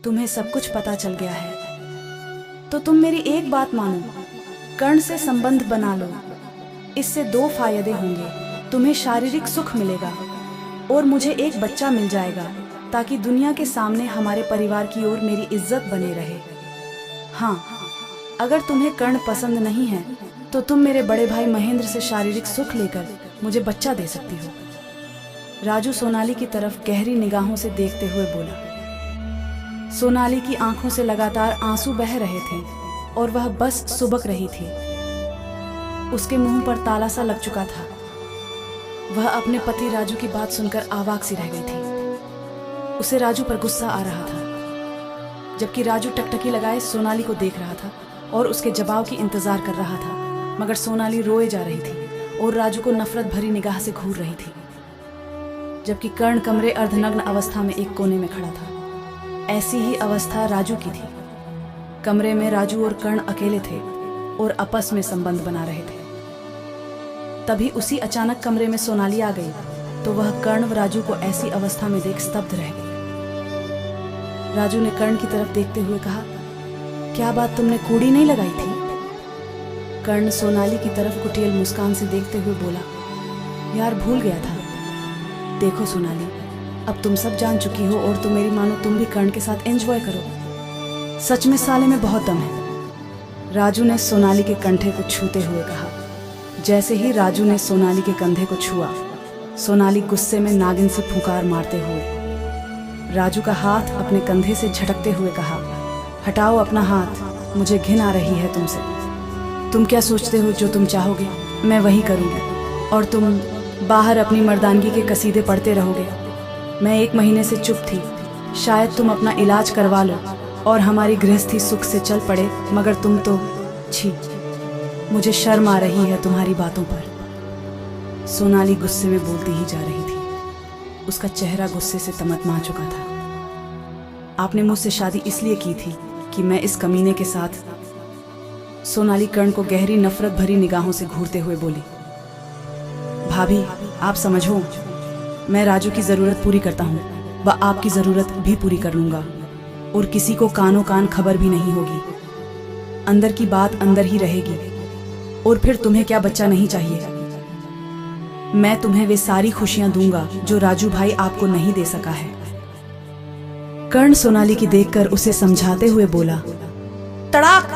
तुम्हें सब कुछ पता चल गया है तो तुम मेरी एक बात मानो, कर्ण से संबंध बना लो। इससे दो फायदे होंगे, तुम्हें शारीरिक सुख मिलेगा और मुझे एक बच्चा मिल जाएगा, ताकि दुनिया के सामने हमारे परिवार की ओर मेरी इज्जत बने रहे। हाँ, अगर तुम्हें कर्ण पसंद नहीं है तो तुम मेरे बड़े भाई महेंद्र से शारीरिक सुख लेकर मुझे बच्चा दे सकती हो। राजू सोनाली की तरफ गहरी निगाहों से देखते हुए बोला। सोनाली की आंखों से लगातार आंसू बह रहे थे और वह बस सुबक रही थी। उसके मुंह पर ताला सा लग चुका था। वह अपने पति राजू की बात सुनकर आवाक सी रह गई थी। उसे राजू पर गुस्सा आ रहा था, जबकि राजू टकटकी लगाए सोनाली को देख रहा था और उसके जवाब की इंतजार कर रहा था। मगर सोनाली रोए जा रही थी और राजू को नफरत भरी निगाह से घूर रही थी, जबकि कर्ण कमरे अर्धनग्न अवस्था में एक कोने में खड़ा था। ऐसी ही अवस्था राजू की थी। कमरे में राजू और कर्ण अकेले थे और आपस में संबंध बना रहे थे। तभी उसी अचानक कमरे में सोनाली आ गई तो वह कर्ण व राजू को ऐसी अवस्था में देख स्तब्ध रह गई। राजू ने कर्ण की तरफ देखते हुए कहा, क्या बात, तुमने कूड़ी नहीं लगाई थी? कर्ण सोनाली की तरफ कुटिल मुस्कान से देखते हुए बोला, यार भूल गया था। देखो सोनाली, अब तुम सब जान चुकी हो और तुम मेरी मानो, तुम भी कर्ण के साथ एंजॉय करो। सच में साले में बहुत दम है, राजू ने सोनाली के कंधे को छूते हुए कहा। जैसे ही राजू ने सोनाली के कंधे को छुआ, सोनाली गुस्से में नागिन से फुंकार मारते हुए राजू का हाथ अपने कंधे से झटकते हुए कहा, हटाओ अपना हाथ, मुझे घिन आ रही है तुमसे। तुम क्या सोचते हो जो तुम चाहोगे मैं वही करूँगी और तुम बाहर अपनी मर्दानगी के कसीदे पढ़ते रहोगे। मैं 1 महीने से चुप थी, शायद तुम अपना इलाज करवा लो और हमारी गृहस्थी सुख से चल पड़े, मगर तुम तो छी, मुझे शर्म आ रही है तुम्हारी बातों पर। सोनाली गुस्से में बोलती ही जा रही थी। उसका चेहरा गुस्से से तमतमा चुका था। आपने मुझसे शादी इसलिए की थी कि मैं इस कमीने के साथ। सोनाली कर्ण को गहरी नफरत भरी निगाहों से घूरते हुए बोली, भाभी आप समझो, मैं राजू की जरूरत पूरी करता हूँ व आपकी जरूरत भी पूरी कर लूंगा और किसी को कानों कान खबर भी नहीं होगी। अंदर की बात अंदर ही रहेगी। और फिर तुम्हें क्या बच्चा नहीं चाहिए? मैं तुम्हें वे सारी खुशियां दूंगा जो राजू भाई आपको नहीं दे सका है। कर्ण सोनाली की देखकर उसे समझाते हुए बोला। तड़ाक!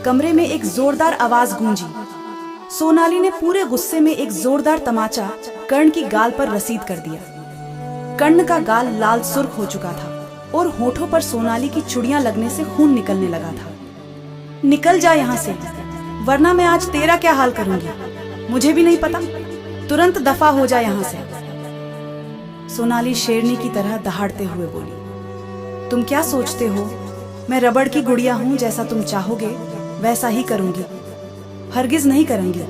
कमरे में एक जोरदार आवाज गूंजी। सोनाली ने पूरे गुस्से में एक जोरदार तमाचा कर्ण की गाल पर रसीद कर दिया। कर्ण का गाल लाल सुर्ख हो चुका था और होठों पर सोनाली की चुड़ियां लगने से खून निकलने लगा था। निकल जा यहाँ से, वरना मैं आज तेरा क्या हाल करूंगी मुझे भी नहीं पता। तुरंत दफा हो जा यहाँ से। सोनाली शेरनी की तरह दहाड़ते हुए बोली, तुम क्या सोचते हो मैं रबड़ की गुड़िया हूं? जैसा तुम चाहोगे वैसा ही करूंगी, हरगिज नहीं करूंगी।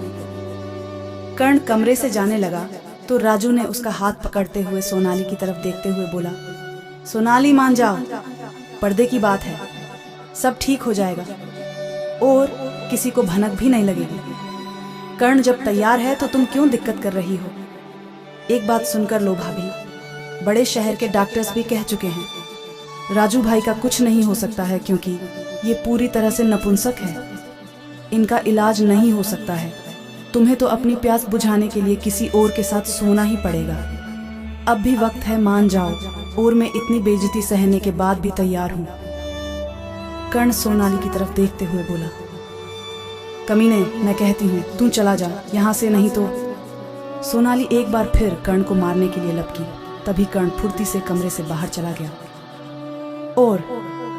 कर्ण कमरे से जाने लगा तो राजू ने उसका हाथ पकड़ते हुए सोनाली की तरफ देखते हुए बोला, सोनाली मान जाओ, पर्दे की बात है, सब ठीक हो जाएगा और किसी को भनक भी नहीं लगेगी। कर्ण जब तैयार है तो तुम क्यों दिक्कत कर रही हो? एक बात सुनकर लो भाभी, बड़े शहर के डॉक्टर्स भी कह चुके हैं राजू भाई का कुछ नहीं हो सकता है, क्योंकि ये पूरी तरह से नपुंसक है। इनका इलाज नहीं हो सकता है। तुम्हें तो अपनी प्यास बुझाने के लिए किसी और के साथ सोना ही पड़ेगा। अब भी वक्त है, मान जाओ, और मैं इतनी बेइज्जती सहने के बाद भी तैयार हूं। कर्ण सोनाली की तरफ देखते हुए बोला, कमीने, मैं कहती हूँ तू चला जा यहाँ से, नहीं तो। सोनाली एक बार फिर कर्ण को मारने के लिए लपकी। तभी कर्ण फुर्ती से कमरे से बाहर चला गया और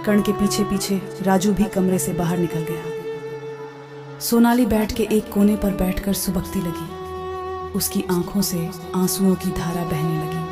कर्ण के पीछे पीछे राजू भी कमरे से बाहर निकल गया। सोनाली बैठ के एक कोने पर बैठकर सुबकती लगी। उसकी आंखों से आंसुओं की धारा बहने लगी।